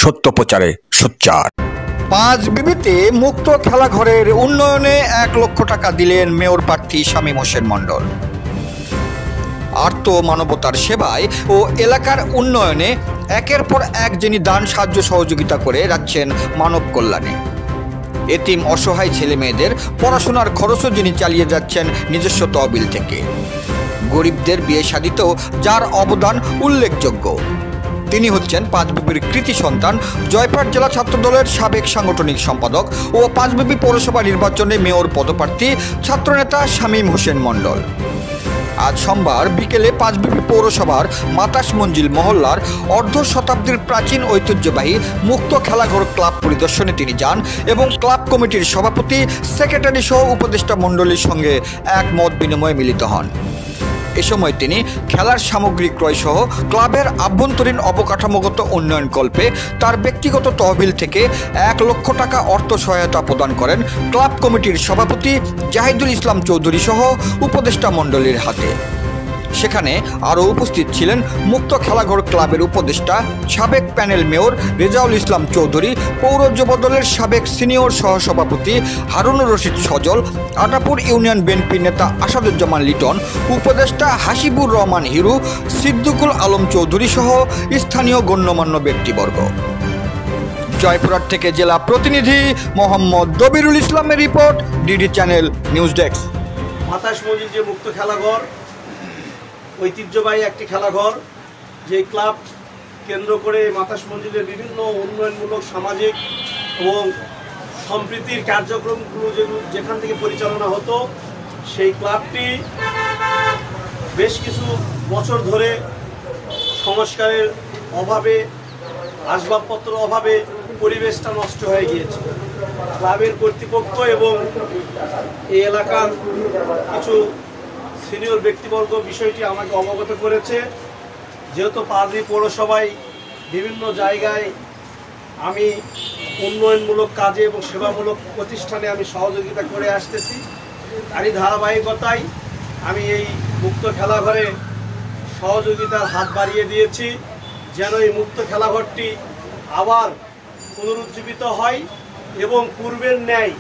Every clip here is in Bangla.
সত্য প্রচারে সোচ্চার। পাঁচ বিবিতে মুক্ত খেলাঘরের উন্নয়নে 1 লক্ষ টাকা দিলেন মেয়র প্রার্থী শামীম হোসেন মণ্ডল। আর্ত মানবতার সেবায় ও এলাকার উন্নয়নে একের পর এক যিনি দান সাহায্য সহযোগিতা করে যাচ্ছেন মানব কল্যাণে। এতিম অসহায় ছেলে মেয়েদের পড়াশোনার খরচও যিনি চালিয়ে যাচ্ছেন নিজস্ব তহবিল থেকে। গরিবদের বিয়ে শাদিতেও যার অবদান উল্লেখযোগ্য, তিনি হচ্ছেন পাঁচবিবির কৃতি সন্তান, জয়পুরহাট জেলা ছাত্রদলের সাবেক সাংগঠনিক সম্পাদক ও পাঁচবিবি পৌরসভা নির্বাচনে মেয়র পদপ্রার্থী ছাত্রনেতা শামীম হোসেন মণ্ডল। আজ সোমবার বিকেলে পাঁচবিবি পৌরসভার মাতাস মঞ্জিল মহল্লার অর্ধ শতাব্দীর প্রাচীন ঐতিহ্যবাহী মুক্ত খেলাঘর ক্লাব পরিদর্শনে তিনি যান এবং ক্লাব কমিটির সভাপতি, সেক্রেটারি সহ উপদেষ্টা মণ্ডলীর সঙ্গে এক মত বিনিময়ে মিলিত হন। এ সময় তিনি খেলার সামগ্রী ক্রয় সহ ক্লাবের আভ্যন্তরীণ অবকাঠামোগত উন্নয়ন কল্পে তার ব্যক্তিগত তহবিল থেকে 1 লক্ষ টাকা অর্থ সহায়তা প্রদান করেন ক্লাব কমিটির সভাপতি জাহিদুল ইসলাম চৌধুরী সহ উপদেষ্টা মণ্ডলীর হাতে। সেখানে আরও উপস্থিত ছিলেন মুক্ত খেলাঘর ক্লাবের উপদেষ্টা, সাবেক প্যানেল মেয়র রেজাউল ইসলাম চৌধুরী, পৌর যুবদলের সাবেক সিনিয়র সহসভাপতি হারুনুর রশিদ সজল, আটাপুর ইউনিয়ন বিএনপি নেতা আসাদুজ্জামান লিটন, উপদেষ্টা হাসিবুর রহমান হিরু, সিদ্দিকুল আলম চৌধুরী সহ স্থানীয় গণ্যমান্য ব্যক্তিবর্গ। জয়পুরহাট থেকে জেলা প্রতিনিধি মোহাম্মদ দবিরুল ইসলামের report, DD channel news desk. মাতাস মঞ্জিল যে মুক্ত খেলাঘর, ঐতিহ্যবাহী একটি খেলাঘর, যে ক্লাব কেন্দ্র করে মাতাস মঞ্জিলের বিভিন্ন উন্নয়নমূলক, সামাজিক এবং সম্প্রীতির কার্যক্রমগুলো যেখান থেকে পরিচালনা হতো, সেই ক্লাবটি বেশ কিছু বছর ধরে সংস্কারের অভাবে, আসবাবপত্র অভাবে পরিবেশটা নষ্ট হয়ে গিয়েছে। ক্লাবের কর্তৃপক্ষ এবং এই এলাকার কিছু সিনিয়র ব্যক্তিবর্গ বিষয়টি আমাকে অবগত করেছে। যেহেতু পাঁচবিবি পৌরসভায় বিভিন্ন জায়গায় আমি উন্নয়নমূলক কাজে এবং সেবামূলক প্রতিষ্ঠানে আমি সহযোগিতা করে আসতেছি, তারই ধারাবাহিকতায় আমি এই মুক্ত খেলাঘরে সহযোগিতার হাত বাড়িয়ে দিয়েছি, যেন এই মুক্ত খেলাঘরটি আবার পুনরুজ্জীবিত হয় এবং পূর্বের ন্যায়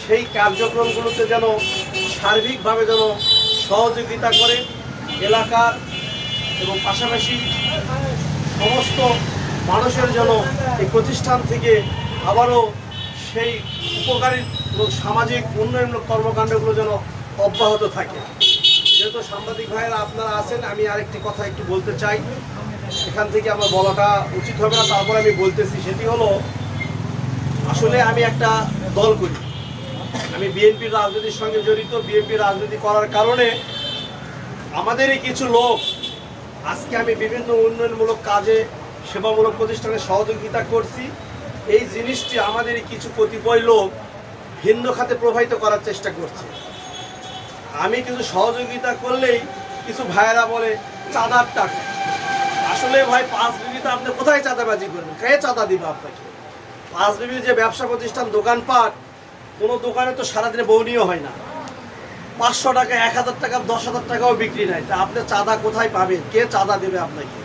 সেই কার্যক্রমগুলোতে যেন সার্বিকভাবে যেন সহযোগিতা করে এলাকার এবং পাশাপাশি সমস্ত মানুষের যেন এই প্রতিষ্ঠান থেকে আবারও সেই উপকারী এবং সামাজিক উন্নয়নমূলক কর্মকাণ্ডগুলো যেন অব্যাহত থাকে। যেহেতু সাংবাদিক ভাইয়েরা আপনারা আছেন, আমি আরেকটি কথা একটু বলতে চাই, এখান থেকে আমার বলাটা উচিত হবে না, তারপর আমি বলতেছি। সেটি হলো, আসলে আমি একটা দল করি, আমি বিএনপির রাজনীতির সঙ্গে জড়িত। বিএনপির রাজনীতি করার কারণে আমাদেরই কিছু লোক, আজকে আমি বিভিন্ন উন্নয়নমূলক কাজে, সেবামূলক প্রতিষ্ঠানে সহযোগিতা করছি, এই জিনিসটি আমাদেরই কিছু কতিপয় লোক ভিন্ন খাতে প্রবাহিত করার চেষ্টা করছে। আমি কিছু সহযোগিতা করলেই কিছু ভাইয়েরা বলে চাঁদার টাকা। আসলে ভাই, পাঁচবিবিতে আপনি কোথায় চাঁদাবাজি করবেন? কে চাঁদা দিবে আপনাকে? পাঁচবিবির যে ব্যবসা প্রতিষ্ঠান, দোকানপাট, কোনো দোকানে তো সারাদিনে বউনিও হয় না। 500 টাকা, 1000 টাকা, 10,000 টাকাও বিক্রি নাই। তা আপনি চাঁদা কোথায় পাবেন? কে চাঁদা দেবে আপনাকে?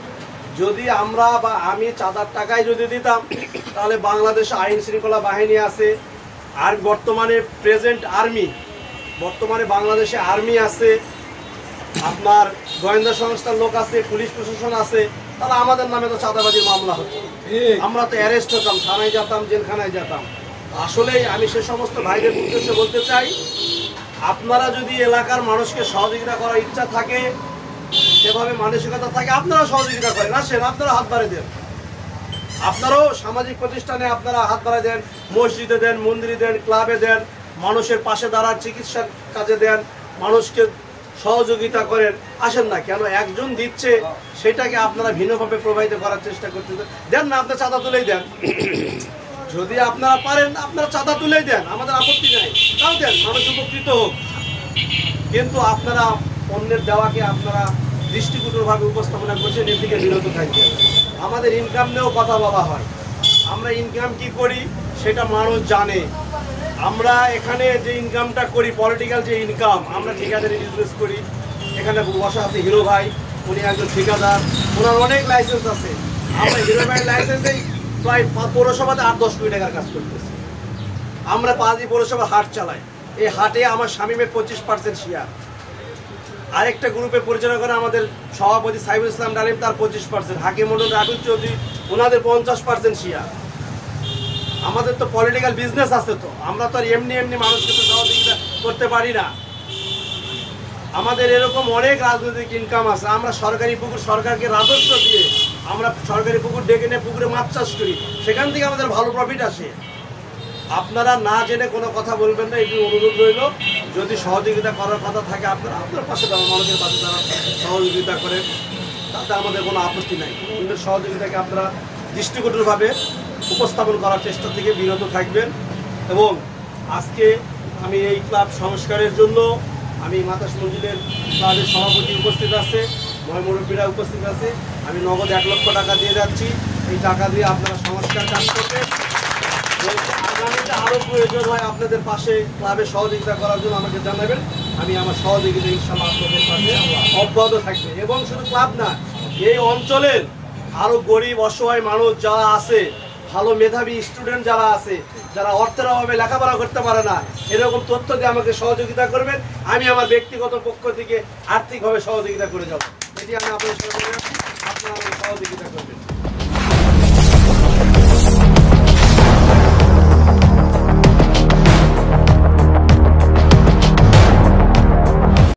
যদি আমরা বা আমি চাঁদার টাকায় যদি দিতাম, তাহলে বাংলাদেশে আইন শৃঙ্খলা বাহিনী আছে, আর বর্তমানে প্রেজেন্ট আর্মি, বর্তমানে বাংলাদেশে আর্মি আছে, আপনার গোয়েন্দা সংস্থার লোক আছে, পুলিশ প্রশাসন আছে, তাহলে আমাদের নামে তো চাঁদাবাজির মামলা হতো, আমরা তো অ্যারেস্ট হতাম, থানায় যেতাম, জেলখানায় যেতাম। আসলেই আমি সে সমস্ত ভাইদের উদ্দেশ্যে বলতে চাই, আপনারা যদি এলাকার মানুষকে সহযোগিতা করার ইচ্ছা থাকে, সেভাবে মানসিকতা থাকে, আপনারা সহযোগিতা করেন, আসেন, আপনারা হাত বাড়িয়ে দেন। আপনারাও সামাজিক প্রতিষ্ঠানে আপনারা হাত বাড়িয়ে দেন, মসজিদে দেন, মন্দিরে দেন, ক্লাবে দেন, মানুষের পাশে দাঁড়ার চিকিৎসার কাজে দেন, মানুষকে সহযোগিতা করেন। আসেন না, কেন একজন দিচ্ছে সেটাকে আপনারা ভিন্নভাবে প্রবাহিত করার চেষ্টা করতে দেন না, আপনার চাঁদা তুলেই দেন। যদি আপনারা পারেন, আপনারা চাঁদা তুলেই দেন, আমাদের আপত্তি নাই, তাও দেন, মানুষ উপকৃত হোক। কিন্তু আপনারা অন্যের দেওয়াকে আপনারা দৃষ্টিকটুভাবে উপস্থাপনা করছেন, এর থেকে বিরত থাকবেন। আমাদের ইনকাম নিয়েও কথা বলা হয়, আমরা ইনকাম কি করি সেটা মানুষ জানে। আমরা এখানে যে ইনকামটা করি, পলিটিক্যাল যে ইনকাম, আমরা ঠিকাদারি বিজনেস করি। এখানে বসা আছে হিরো ভাই, উনি একজন ঠিকাদার, ওনার অনেক লাইসেন্স আছে। আমরা হিরো ভাইয়ের লাইসেন্সেই প্রায় পৌরসভাতে 8-10 কোটি টাকার কাজ করতেছি। আমরা পাঁচই পৌরসভা হাট চালাই, এই হাটে আমার শামীমের 25% শেয়ার, আরেকটা গ্রুপে পরিচালনা করে আমাদের সভাপতি সাইফুল ইসলাম ডালিম, তার 25%, হাকিম মন্ডল রাহুল চৌধুরী ওনাদের 50% শেয়ার। আমাদের তো পলিটিক্যাল বিজনেস আছে, তো আমরা তো আর এমনি এমনি মানুষকে তো সহযোগিতা করতে পারি না। আমাদের এরকম অনেক রাজনৈতিক ইনকাম আছে। আমরা সরকারি পুকুর, সরকারকে রাজস্ব দিয়ে আমরা সরকারি পুকুর ডেকে নিয়ে পুকুরে মাছ চাষ করি, সেখান থেকে আমাদের ভালো প্রফিট আসে। আপনারা না জেনে কোনো কথা বলবেন না, এটি অনুরোধ রইল। যদি সহযোগিতা করার কথা থাকে আপনারা আপনার পাশে দাঁড়ান, মানুষের পাশে দাঁড়ান, সহযোগিতা করেন, তাতে আমাদের কোনো আপত্তি নাই। অন্যের সহযোগিতাকে আপনারা দৃষ্টিকটুভাবে উপস্থাপন করার চেষ্টা থেকে বিরত থাকবেন। এবং আজকে আমি এই ক্লাব সংস্কারের জন্য আমি মাতাস মঞ্জিলের ক্লাবের সভাপতি উপস্থিত আছে, মুরব্বীরা উপস্থিত আছে, আমি নগদ 1 লক্ষ টাকা দিয়ে যাচ্ছি। এই টাকা দিয়ে আপনারা সংস্কার কাজ করবেন। আগামীতে আরও প্রয়োজন হয় আপনাদের পাশে ক্লাবে সহযোগিতা করার জন্য আমাকে জানাবেন, আমি আমার সহযোগিতা ইনশাআল্লাহ আপনাদের পাশে অব্যাহত থাকবে। এবং শুধু ক্লাব না, এই অঞ্চলের আরও গরিব অসহায় মানুষ যারা আছে, ভালো মেধাবী স্টুডেন্ট যারা আছে, যারা অর্থের অভাবে লেখাপড়া করতে পারে না, এরকম তথ্য দিয়ে আমাকে সহযোগিতা করবেন। আমি আমার ব্যক্তিগত পক্ষ থেকে আর্থিকভাবে সহযোগিতা করে যাব। এটি আমি আপনাদের সহযোগিতা, আপনারা আমাকে সহযোগিতা করবেন।